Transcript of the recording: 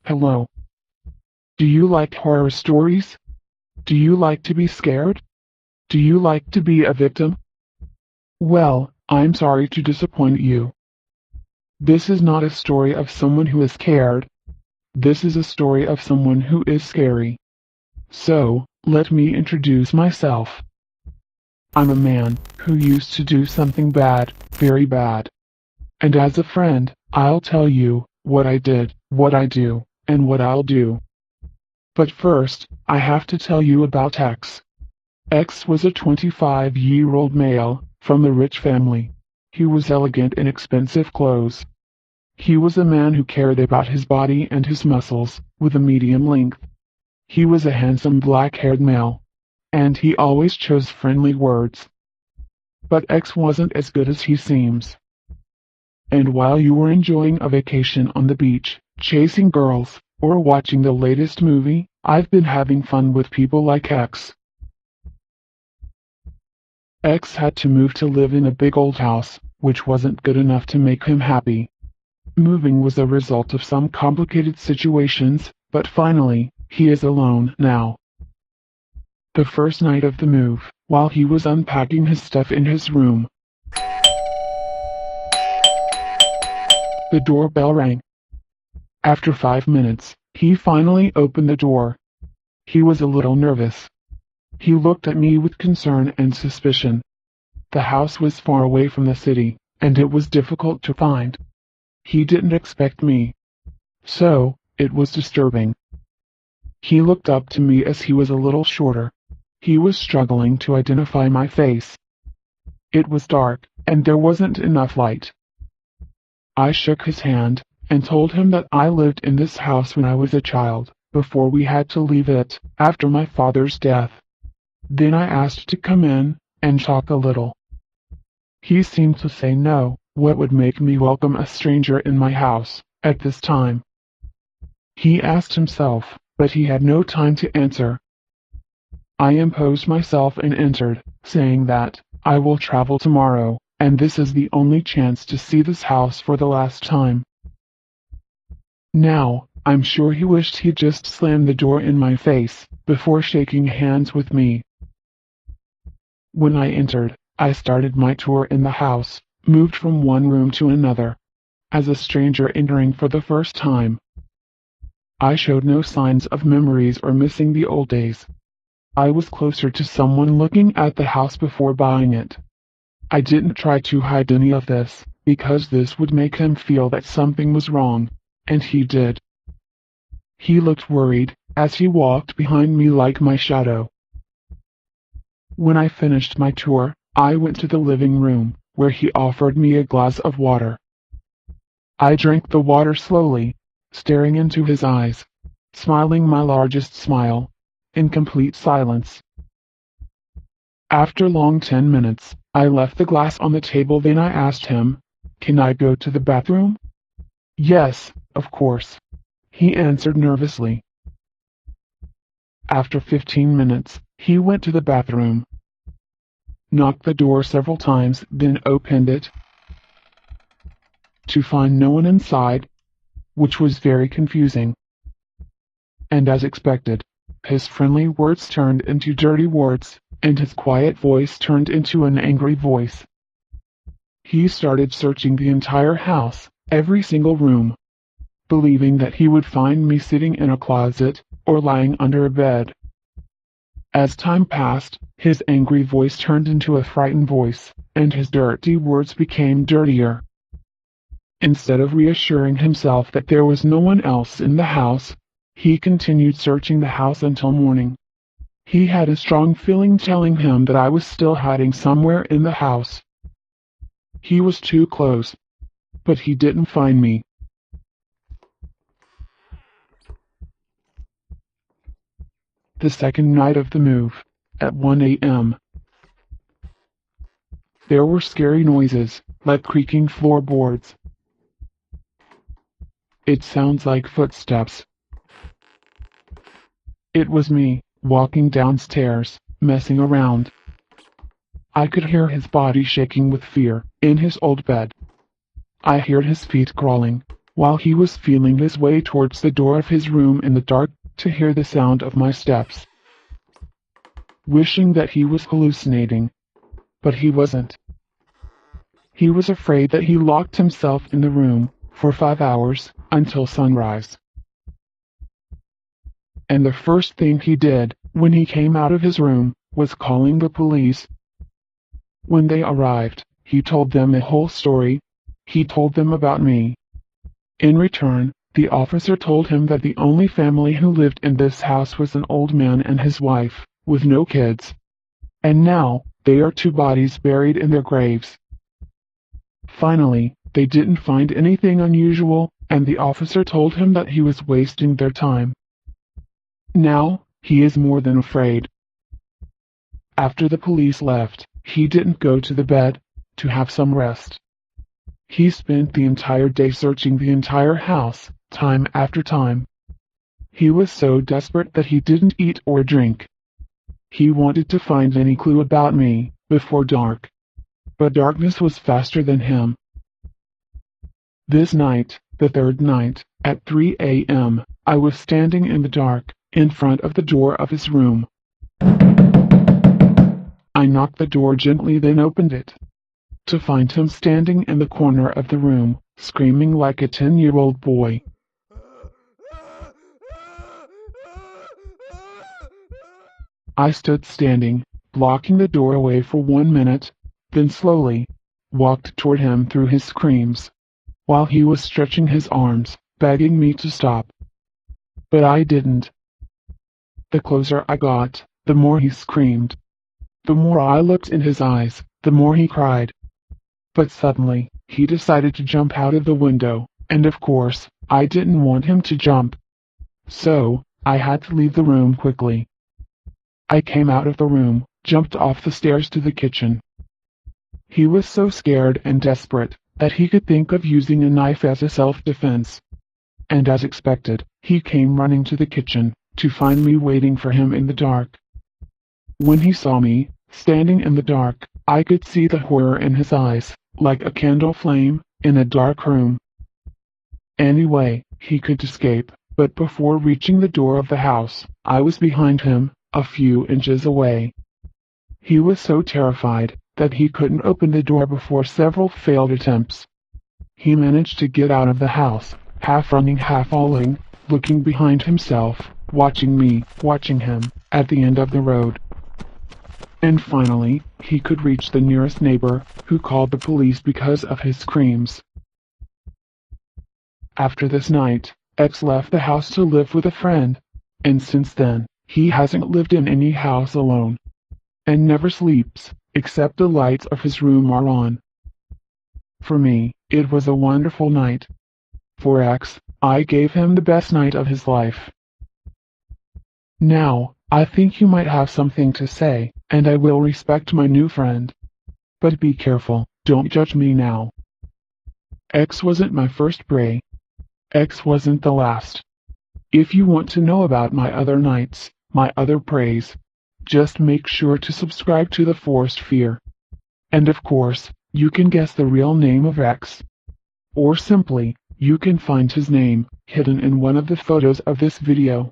Hello. Do you like horror stories? Do you like to be scared? Do you like to be a victim? Well, I'm sorry to disappoint you. This is not a story of someone who is scared. This is a story of someone who is scary. So, let me introduce myself. I'm a man who used to do something bad, very bad. And as a friend, I'll tell you what I did, what I do, and what I'll do. But first, I have to tell you about X. X was a 25-year-old male from a rich family. He was elegant in expensive clothes. He was a man who cared about his body and his muscles, with a medium length. He was a handsome black-haired male. And he always chose friendly words. But X wasn't as good as he seems. And while you were enjoying a vacation on the beach, chasing girls, or watching the latest movie, I've been having fun with people like X. X had to move to live in a big old house, which wasn't good enough to make him happy. Moving was a result of some complicated situations, but finally, he is alone now. The first night of the move, while he was unpacking his stuff in his room, the doorbell rang. After 5 minutes, he finally opened the door. He was a little nervous. He looked at me with concern and suspicion. The house was far away from the city, and it was difficult to find. He didn't expect me. So, it was disturbing. He looked up to me as he was a little shorter. He was struggling to identify my face. It was dark, and there wasn't enough light. I shook his hand, and told him that I lived in this house when I was a child, before we had to leave it, after my father's death. Then I asked to come in, and talk a little. He seemed to say no, what would make me welcome a stranger in my house, at this time? He asked himself, but he had no time to answer. I imposed myself and entered, saying that I will travel tomorrow, and this is the only chance to see this house for the last time. Now, I'm sure he wished he'd just slammed the door in my face, before shaking hands with me. When I entered, I started my tour in the house, moved from one room to another, as a stranger entering for the first time. I showed no signs of memories or missing the old days. I was closer to someone looking at the house before buying it. I didn't try to hide any of this, because this would make him feel that something was wrong, and he did. He looked worried, as he walked behind me like my shadow. When I finished my tour, I went to the living room, where he offered me a glass of water. I drank the water slowly, staring into his eyes, smiling my largest smile, in complete silence. After long 10 minutes, I left the glass on the table. Then I asked him, "Can I go to the bathroom?" "Yes, of course," he answered nervously. After 15 minutes, he went to the bathroom, knocked the door several times, then opened it, to find no one inside, which was very confusing. And as expected, his friendly words turned into dirty words, and his quiet voice turned into an angry voice. He started searching the entire house, every single room, believing that he would find me sitting in a closet, or lying under a bed. As time passed, his angry voice turned into a frightened voice, and his dirty words became dirtier. Instead of reassuring himself that there was no one else in the house, he continued searching the house until morning. He had a strong feeling telling him that I was still hiding somewhere in the house. He was too close, but he didn't find me. The second night of the move, at 1 a.m., there were scary noises, like creaking floorboards. It sounds like footsteps. It was me, walking downstairs, messing around. I could hear his body shaking with fear, in his old bed. I heard his feet crawling, while he was feeling his way towards the door of his room in the dark to hear the sound of my steps, wishing that he was hallucinating, but he wasn't. He was afraid that he locked himself in the room for 5 hours until sunrise. And the first thing he did when he came out of his room was calling the police. When they arrived, he told them the whole story. He told them about me. In return, the officer told him that the only family who lived in this house was an old man and his wife, with no kids. And now, they are two bodies buried in their graves. Finally, they didn't find anything unusual, and the officer told him that he was wasting their time. Now, he is more than afraid. After the police left, he didn't go to the bed to have some rest. He spent the entire day searching the entire house, time after time. He was so desperate that he didn't eat or drink. He wanted to find any clue about me before dark. But darkness was faster than him. This night, the third night, at 3 a.m., I was standing in the dark, in front of the door of his room. I knocked the door gently, then opened it, to find him standing in the corner of the room, screaming like a 10-year-old boy. I stood standing, blocking the doorway for 1 minute, then slowly walked toward him through his screams, while he was stretching his arms, begging me to stop. But I didn't. The closer I got, the more he screamed. The more I looked in his eyes, the more he cried. But suddenly, he decided to jump out of the window, and of course, I didn't want him to jump. So, I had to leave the room quickly. I came out of the room, jumped off the stairs to the kitchen. He was so scared and desperate that he could think of using a knife as a self-defense. And as expected, he came running to the kitchen to find me waiting for him in the dark. When he saw me, standing in the dark, I could see the horror in his eyes, like a candle flame in a dark room. Anyway, he could escape, but before reaching the door of the house, I was behind him, a few inches away. He was so terrified that he couldn't open the door before several failed attempts. He managed to get out of the house, half running, half falling, looking behind himself, watching me, watching him, at the end of the road. And finally, he could reach the nearest neighbor, who called the police because of his screams. After this night, X left the house to live with a friend, and since then, he hasn't lived in any house alone, and never sleeps, except the lights of his room are on. For me, it was a wonderful night. For X, I gave him the best night of his life. Now, I think you might have something to say, and I will respect my new friend. But be careful, don't judge me now. X wasn't my first prey. X wasn't the last. If you want to know about my other nights, my other preys, just make sure to subscribe to the Forced Fear. And of course, you can guess the real name of X. Or simply, you can find his name hidden in one of the photos of this video.